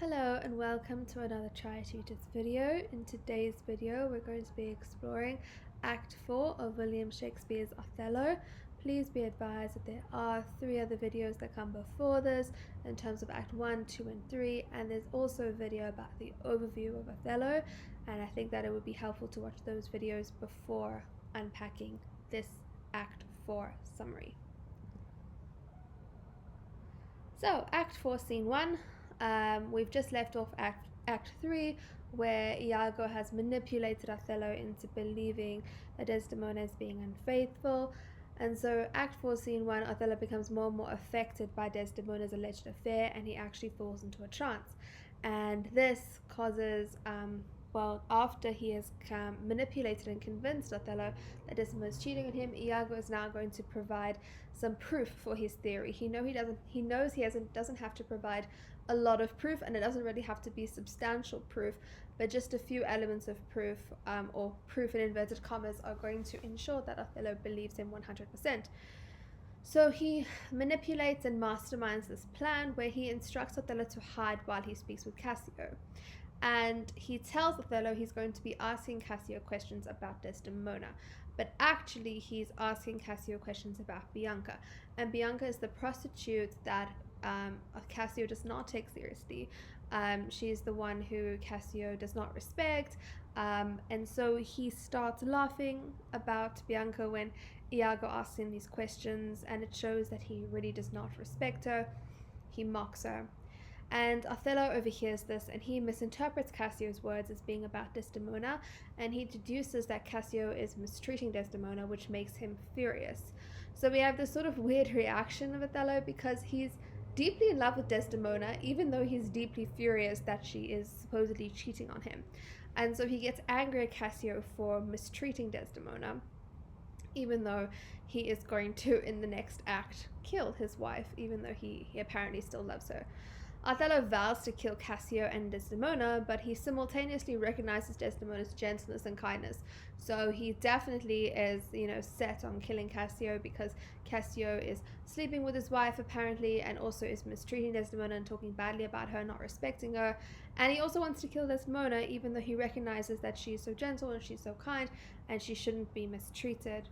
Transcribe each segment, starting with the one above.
Hello and welcome to another Tri-tutors video. In today's video we're going to be exploring Act 4 of William Shakespeare's Othello. Please be advised that there are 3 other videos that come before this in terms of Act 1, 2 and 3, and there's also a video about the overview of Othello, and I think that it would be helpful to watch those videos before unpacking this Act 4 summary. So Act 4 Scene 1. We've just left off Act 3, where Iago has manipulated Othello into believing that Desdemona is being unfaithful. And so Act 4 Scene 1, Othello becomes more and more affected by Desdemona's alleged affair, and he actually falls into a trance. And this causes, after he has manipulated and convinced Othello that Desdemona is cheating on him, Iago is now going to provide some proof for his theory. He doesn't have to provide a lot of proof, and it doesn't really have to be substantial proof, but just a few elements of proof, or proof in inverted commas, are going to ensure that Othello believes him 100%. So he manipulates and masterminds this plan where he instructs Othello to hide while he speaks with Cassio. And he tells Othello he's going to be asking Cassio questions about Desdemona, but actually he's asking Cassio questions about Bianca, and Bianca is the prostitute that Cassio does not take seriously. She's the one who Cassio does not respect, and so he starts laughing about Bianca when Iago asks him these questions, and it shows that he really does not respect her. He mocks her. And Othello overhears this, and he misinterprets Cassio's words as being about Desdemona, and he deduces that Cassio is mistreating Desdemona, which makes him furious. So we have this sort of weird reaction of Othello, because he's deeply in love with Desdemona, even though he's deeply furious that she is supposedly cheating on him. And so he gets angry at Cassio for mistreating Desdemona, even though he is going to, in the next act, kill his wife, even though he apparently still loves her. Othello vows to kill Cassio and Desdemona, but he simultaneously recognizes Desdemona's gentleness and kindness. So he definitely is, set on killing Cassio, because Cassio is sleeping with his wife apparently, and also is mistreating Desdemona and talking badly about her, not respecting her. And he also wants to kill Desdemona, even though he recognizes that she's so gentle and she's so kind and she shouldn't be mistreated.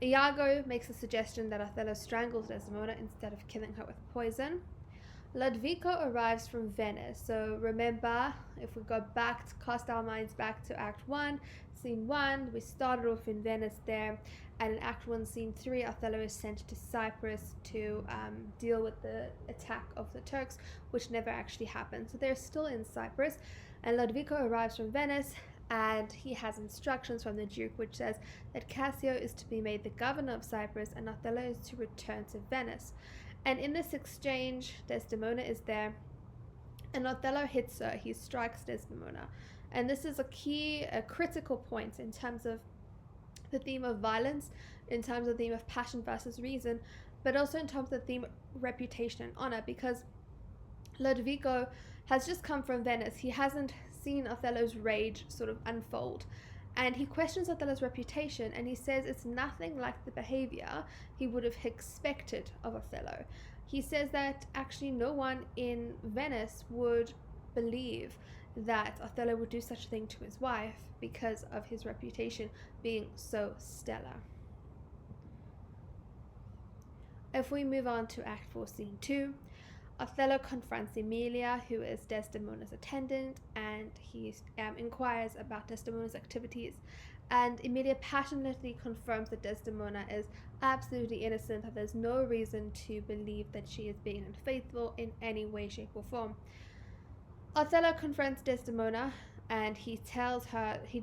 Iago makes a suggestion that Othello strangles Desdemona instead of killing her with poison. Lodovico arrives from Venice. So remember, if we go back to cast our minds back to Act 1, Scene 1, we started off in Venice there, and in Act 1, Scene 3, Othello is sent to Cyprus to deal with the attack of the Turks, which never actually happened. So they're still in Cyprus, and Lodovico arrives from Venice, and he has instructions from the Duke which says that Cassio is to be made the governor of Cyprus and Othello is to return to Venice. And in this exchange, Desdemona is there, and Othello hits her. He strikes Desdemona. And this is a critical point in terms of the theme of violence, in terms of the theme of passion versus reason, but also in terms of the theme of reputation and honor, because Lodovico has just come from Venice. He hasn't seen Othello's rage sort of unfold. And he questions Othello's reputation, and he says it's nothing like the behavior he would have expected of Othello. He says that actually no one in Venice would believe that Othello would do such a thing to his wife because of his reputation being so stellar. If we move on to Act 4, Scene 2, Othello confronts Emilia, who is Desdemona's attendant, and he inquires about Desdemona's activities. And Emilia passionately confirms that Desdemona is absolutely innocent, that there's no reason to believe that she is being unfaithful in any way, shape, or form. Othello confronts Desdemona, and he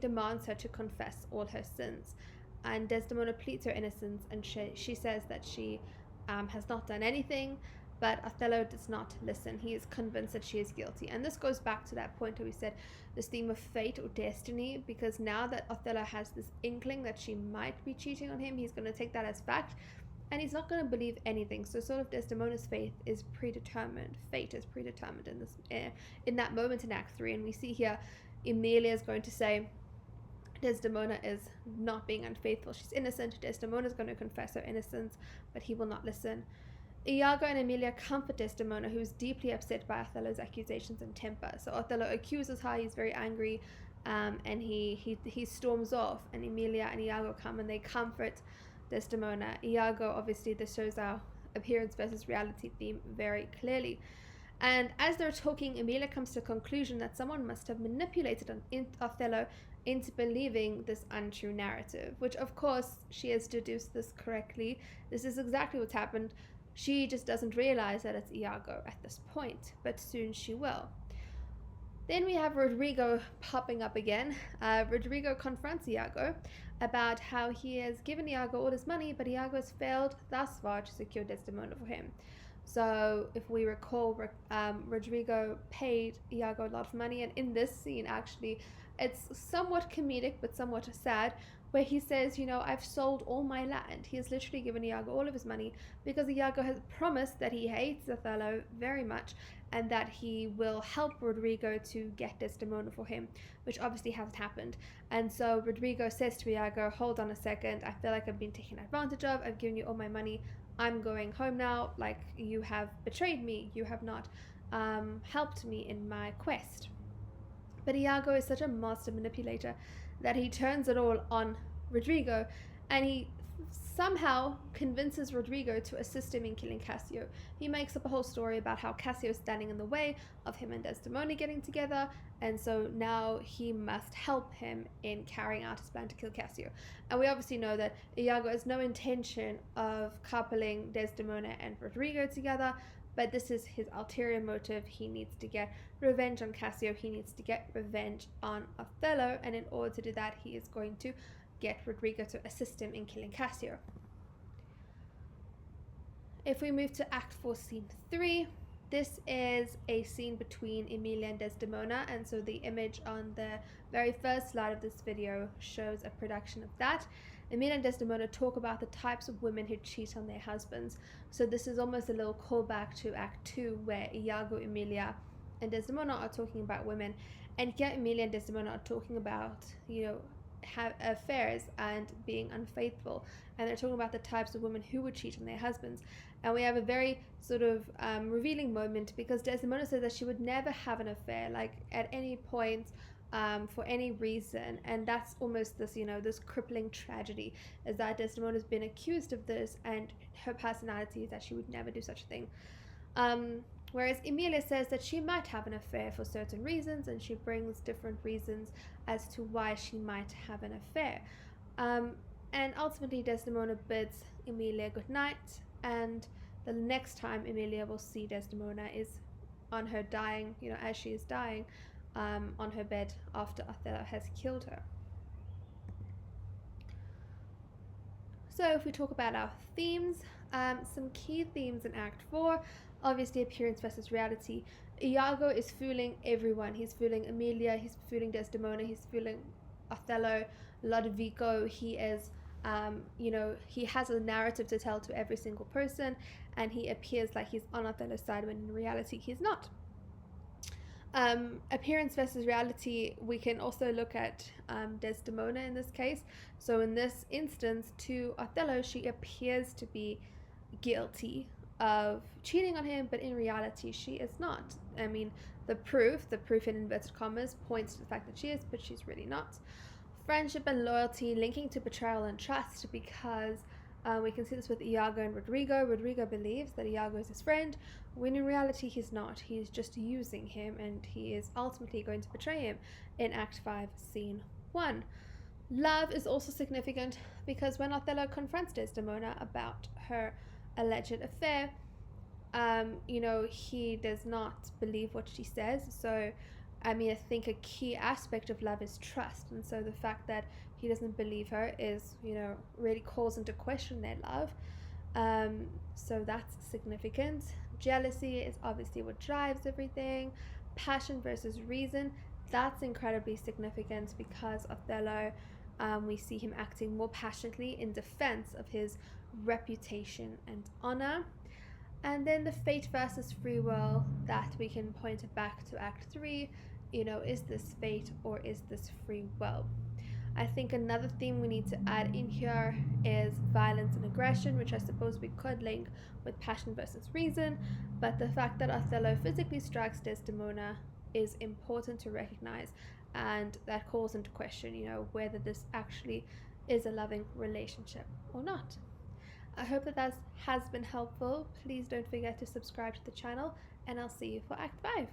demands her to confess all her sins. And Desdemona pleads her innocence, and she says that she has not done anything. But Othello does not listen. He is convinced that she is guilty. And this goes back to that point where we said this theme of fate or destiny, because now that Othello has this inkling that she might be cheating on him, he's going to take that as fact, and he's not going to believe anything. So sort of Desdemona's fate is predetermined. Fate is predetermined in that moment in Act 3. And we see here Emilia is going to say Desdemona is not being unfaithful. She's innocent. Desdemona is going to confess her innocence, but he will not listen. Iago and Emilia comfort Desdemona, who is deeply upset by Othello's accusations and temper. So Othello accuses her, he's very angry, and he storms off, and Emilia and Iago come and they comfort Desdemona. Iago, obviously, this shows our appearance versus reality theme very clearly. And as they're talking, Emilia comes to the conclusion that someone must have manipulated Othello into believing this untrue narrative, which of course she has deduced this correctly. This is exactly what's happened. She just doesn't realize that it's Iago at this point, but soon she will. Then we have Rodrigo popping up again. Rodrigo confronts Iago about how he has given Iago all his money, but Iago has failed thus far to secure Desdemona for him. So if we recall, Rodrigo paid Iago a lot of money, and in this scene actually it's somewhat comedic but somewhat sad, where he says, I've sold all my land. He has literally given Iago all of his money because Iago has promised that he hates Othello very much and that he will help Rodrigo to get Desdemona for him, which obviously hasn't happened. And so Rodrigo says to Iago, hold on a second, I feel like I've been taken advantage of, I've given you all my money, I'm going home now, like you have betrayed me, you have not helped me in my quest. But Iago is such a master manipulator that he turns it all on Rodrigo, and he somehow convinces Rodrigo to assist him in killing Cassio. He makes up a whole story about how Cassio is standing in the way of him and Desdemona getting together, and so now he must help him in carrying out his plan to kill Cassio. And we obviously know that Iago has no intention of coupling Desdemona and Rodrigo together, but this is his ulterior motive. He needs to get revenge on Cassio, he needs to get revenge on Othello, and in order to do that, he is going to get Rodrigo to assist him in killing Cassio. If we move to Act 4, Scene 3, this is a scene between Emilia and Desdemona, and so the image on the very first slide of this video shows a production of that. Emilia and Desdemona talk about the types of women who cheat on their husbands. So this is almost a little callback to Act 2, where Iago, Emilia, and Desdemona are talking about women, and here Emilia and Desdemona are talking about, have affairs and being unfaithful, and they're talking about the types of women who would cheat on their husbands. And we have a very sort of revealing moment, because Desdemona says that she would never have an affair, like at any point, for any reason, and that's almost this, this crippling tragedy, is that Desdemona's been accused of this, and her personality is that she would never do such a thing. Whereas Emilia says that she might have an affair for certain reasons, and she brings different reasons as to why she might have an affair. And ultimately Desdemona bids Emilia good night, and the next time Emilia will see Desdemona is on her dying, as she is dying, on her bed after Othello has killed her. So if we talk about our themes, some key themes in Act 4, obviously appearance versus reality. Iago is fooling everyone. He's fooling Emilia, he's fooling Desdemona, he's fooling Othello, Lodovico. He is, he has a narrative to tell to every single person, and he appears like he's on Othello's side when in reality he's not. Appearance versus reality, we can also look at Desdemona in this case. So in this instance, to Othello, she appears to be guilty of cheating on him, but in reality she is not. I mean, the proof in inverted commas points to the fact that she is, but she's really not. Friendship and loyalty linking to betrayal and trust, because we can see this with Iago and Rodrigo. Rodrigo believes that Iago is his friend, when in reality he's not. He's just using him, and he is ultimately going to betray him in Act 5, Scene 1. Love is also significant, because when Othello confronts Desdemona about her alleged affair, he does not believe what she says. So I think a key aspect of love is trust, and so the fact that he doesn't believe her is, really calls into question their love. So that's significant. Jealousy is obviously what drives everything. Passion versus reason, that's incredibly significant, because Othello, we see him acting more passionately in defense of his reputation and honor. And then the fate versus free will, that we can point it back to Act 3. Is this fate or is this free will? I think another theme we need to add in here is violence and aggression, which I suppose we could link with passion versus reason, but the fact that Othello physically strikes Desdemona is important to recognize, and that calls into question, whether this actually is a loving relationship or not. I hope that has been helpful. Please don't forget to subscribe to the channel, and I'll see you for Act 5.